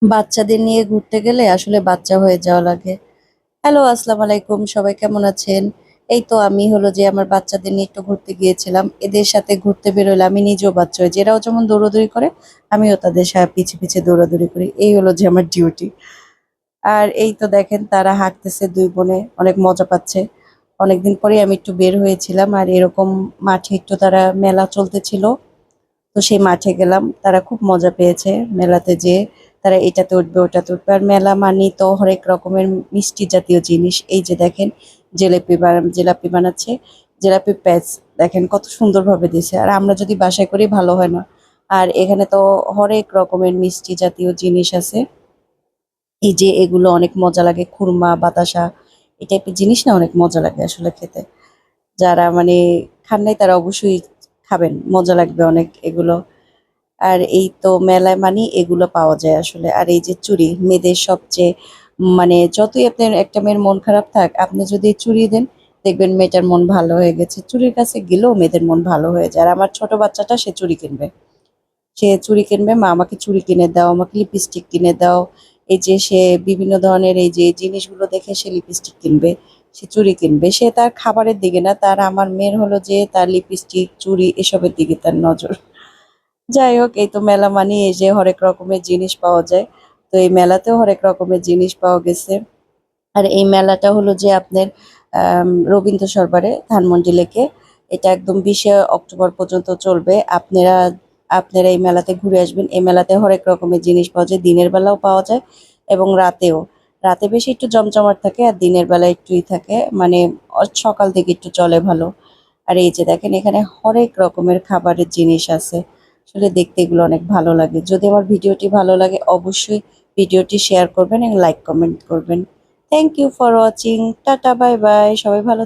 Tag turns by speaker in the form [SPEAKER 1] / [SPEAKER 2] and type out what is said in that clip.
[SPEAKER 1] বাচ্চাদের নিয়ে ঘুরতে গেলে আসলে বাচ্চা হয়ে যাওয়া লাগে। হ্যালো, আসসালামু আলাইকুম। সবাই কেমন আছেন? এই তো আমি হলো যে আমার বাচ্চাদের নিয়ে একটু ঘুরতে গিয়েছিলাম। এদের সাথে ঘুরতে বেরোলে আমি নিজেও বাচ্চা হই। এরাও যেমন দৌড়াদৌড়ি করে, আমিও তাদের পিছে পিছে দৌড়াদৌড়ি করি। এই হলো যে আমার ডিউটি। আর এই তো দেখেন তারা হাঁটতেছে ২ বোনে, অনেক মজা পাচ্ছে। অনেকদিন পরেই আমি একটু বের হয়েছিলাম আর এরকম মাঠে একটু তারা মেলা চলতেছিল। তো সেই মাঠে গেলাম। তারা খুব মজা পেয়েছে মেলাতে যেয়ে। তারা এটাতে উঠবে, ওটাতে উঠবে। আর মেলা মানেই তো হরেক রকমের মিষ্টি জাতীয় জিনিস। এই যে দেখেন জিলাপি বানাচ্ছে। জিলাপি প্যাচ দেখেন কত সুন্দরভাবে দিছে। আর আমরা যদি বাসায় করি ভালো হয় না। আর এখানে তো হরেক রকমের মিষ্টি জাতীয় জিনিস আছে। এই যে এগুলো অনেক মজা লাগে। খুরমা, বাতাসা এই টাইপের জিনিস না অনেক মজা লাগে আসলে খেতে। যারা মানে খান নাই তারা অবশ্যই খাবেন। মজা লাগবে অনেক এগুলো। আর এই তো মেলায় মানেই এগুলো পাওয়া যায় আসলে। আর এই যে চুড়ি, মেয়েদের সবচেয়ে মানে যতই আপনার একটা মেয়ের মন খারাপ থাক, আপনি যদি চুড়ি দেন, দেখবেন মেয়েটার মন ভালো হয়ে গেছে। চুড়ির কাছে গেলেও মেয়েদের মন ভালো হয়ে যায়। আর আমার ছোট বাচ্চাটা সে চুড়ি কিনবে। সে চুড়ি কিনবে, "মা আমাকে চুড়ি কিনে দাও, আমাকে লিপস্টিক কিনে দাও।" এই যে সে বিভিন্ন ধরনের এই যে জিনিসগুলো দেখে সে লিপস্টিক কিনবে, সে চুড়ি কিনবে। সে তার খাবারের দিকে না, তার আমার মেয়ের হলো যে তার লিপস্টিক, চুড়ি এসবের দিকে তার নজর। যাই হোক, এই তো মেলা মানেই এই যে হরেক রকমের জিনিস পাওয়া যায়। তো এই মেলাতেও হরেক রকমের জিনিস পাওয়া গেছে। আর এই মেলাটা হলো যে আপনার রবীন্দ্র সরোবরে ধানমন্ডি লেকে। এটা একদম ২০শে অক্টোবর পর্যন্ত চলবে। আপনারা এই মেলাতে ঘুরে আসবেন। এই মেলাতে হরেক রকমের জিনিস পাওয়া যায়। দিনের বেলাও পাওয়া যায় এবং রাতেও। রাতে বেশি একটু জমজমাট থাকে আর দিনের বেলা একটুই থাকে। মানে সকাল থেকে একটু চলে ভালো। আর এই যে দেখেন এখানে হরেক রকমের খাবারের জিনিস আছে। আসলে দেখতে এগুলো অনেক ভালো লাগে। যদি আমার ভিডিওটি ভালো লাগে অবশ্যই ভিডিওটি শেয়ার করবেন এবং লাইক কমেন্ট করবেন। Thank you for watching. Tata, bye bye. সবাই ভালো